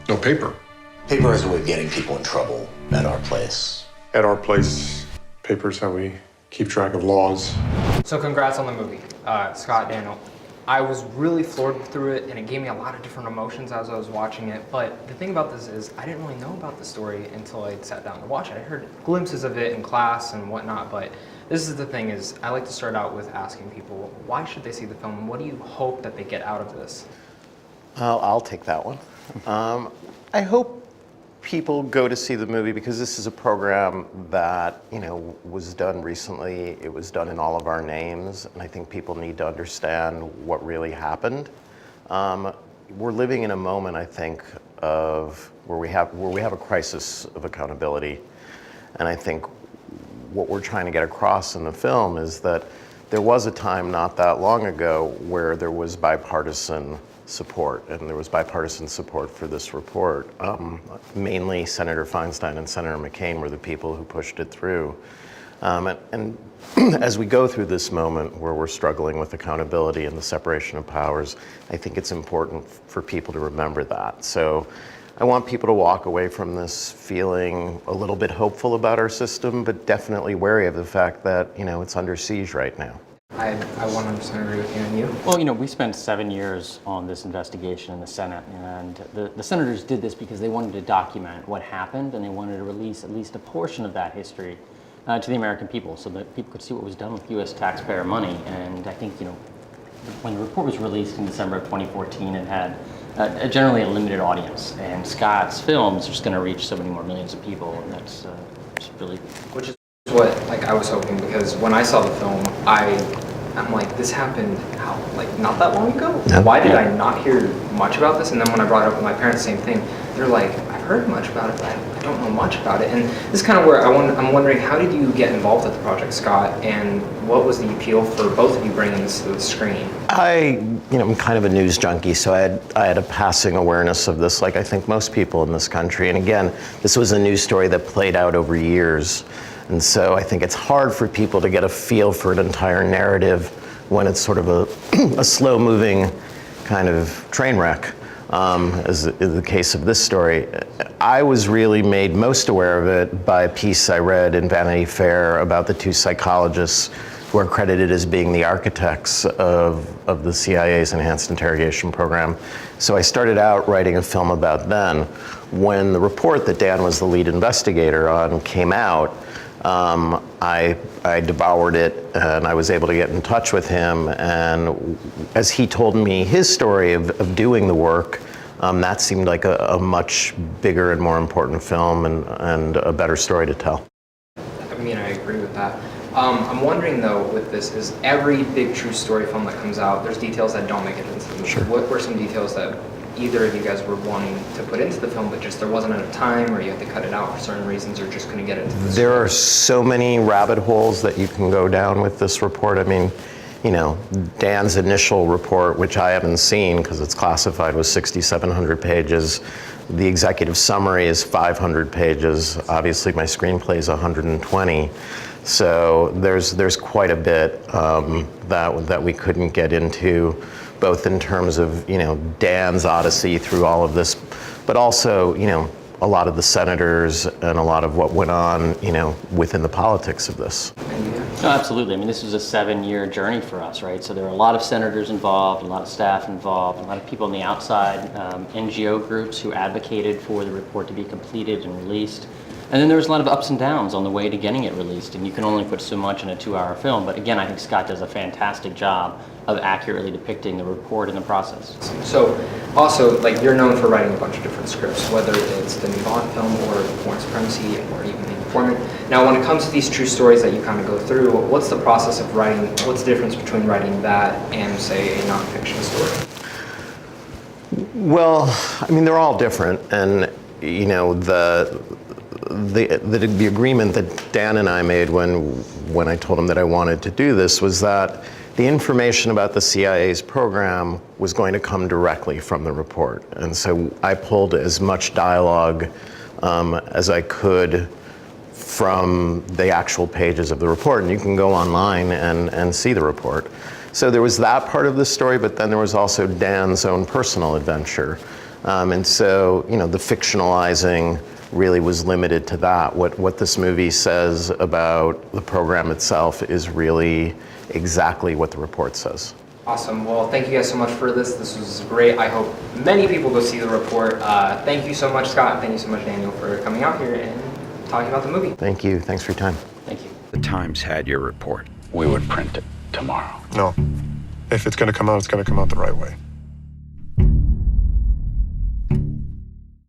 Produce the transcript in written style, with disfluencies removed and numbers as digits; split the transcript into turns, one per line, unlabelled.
No paper.
Paper is a way of getting people in trouble at our place.
At our place, paper's how we keep track of laws.
So congrats on the movie, Scott, Daniel. I was really floored through it, and it gave me a lot of different emotions as I was watching it. But the thing about this is, I didn't really know about the story until I sat down to watch it. I heard glimpses of it in class and whatnot, but this is the thing is, I like to start out with asking people, why should they see the film, and what do you hope that they get out of this?
I'll take that one. I hope people go to see the movie because this is a program that, was done recently. It was done in all of our names, and I think people need to understand what really happened. We're living in a moment, I think, of where we have a crisis of accountability, and I think what we're trying to get across in the film is that there was a time not that long ago where there was bipartisan support, and there was bipartisan support for this report. Mainly Senator Feinstein and Senator McCain were the people who pushed it through. And as we go through this moment where we're struggling with accountability and the separation of powers, I think it's important for people to remember that. So I want people to walk away from this feeling a little bit hopeful about our system, but definitely wary of the fact that, it's under siege right now.
I 100% agree with you, and you?
Well, we spent 7 years on this investigation in the Senate, and the senators did this because they wanted to document what happened, and they wanted to release at least a portion of that history to the American people so that people could see what was done with U.S. taxpayer money. And I think, when the report was released in December of 2014, it had generally a limited audience, and Scott's films are just going to reach so many more millions of people, and that's just really...
Which is what I was hoping, because when I saw the film, I'm like, this happened not that long ago?
No.
Why did I not hear much about this? And then when I brought it up with my parents, same thing. They're like, I've heard much about it, but I don't know much about it. And this is kind of where I'm wondering, how did you get involved with the project, Scott? And what was the appeal for both of you bringing this to the screen?
I'm kind of a news junkie, so I had a passing awareness of this, like I think most people in this country. And again, this was a news story that played out over years. And so I think it's hard for people to get a feel for an entire narrative when it's sort of a slow-moving kind of train wreck, as in the case of this story. I was really made most aware of it by a piece I read in Vanity Fair about the two psychologists who are credited as being the architects of the CIA's enhanced interrogation program. So I started out writing a film about them. When the report that Dan was the lead investigator on came out, I devoured it, and I was able to get in touch with him, and as he told me his story of doing the work, that seemed like a much bigger and more important film and a better story to tell.
I mean, I agree with that. I'm wondering though, with this, is every big true story film that comes out, there's details that don't make it into the movie.
Sure.
What were some details that either of you guys were wanting to put into the film, but just there wasn't enough time, or you had to cut it out for certain reasons, or just couldn't get it into the
There are so many rabbit holes that you can go down with this report. I mean, Dan's initial report, which I haven't seen because it's classified, was 6,700 pages. The executive summary is 500 pages. Obviously, my screenplay is 120. So there's quite a bit that we couldn't get into, both in terms of Dan's odyssey through all of this, but also a lot of the senators and a lot of what went on within the politics of this.
No, absolutely. I mean, this was a 7-year journey for us, right? So there were a lot of senators involved, a lot of staff involved, a lot of people on the outside, NGO groups who advocated for the report to be completed and released. And then there was a lot of ups and downs on the way to getting it released, and you can only put so much in a 2-hour film. But again, I think Scott does a fantastic job of accurately depicting the report and the process.
So, also, you're known for writing a bunch of different scripts, whether it's the new Bond film or Foreign Supremacy or even The Informant. Now, when it comes to these true stories that you kind of go through, what's the process of writing? What's the difference between writing that and, say, a nonfiction story?
Well, I mean, they're all different, and the agreement that Dan and I made when I told him that I wanted to do this was that the information about the CIA's program was going to come directly from the report. And so I pulled as much dialogue as I could from the actual pages of the report. And you can go online and see the report. So there was that part of the story, but then there was also Dan's own personal adventure. And so, the fictionalizing really was limited to that. What this movie says about the program itself is really exactly what the report says.
Awesome. Well, thank you guys so much for this. This was great. I hope many people go see the report. Thank you so much, Scott, and thank you so much, Daniel, for coming out here and talking about the movie.
Thank you. Thanks for your time.
Thank you.
The Times had your report. We would print it tomorrow.
No. If it's going to come out, it's going to come out the right way.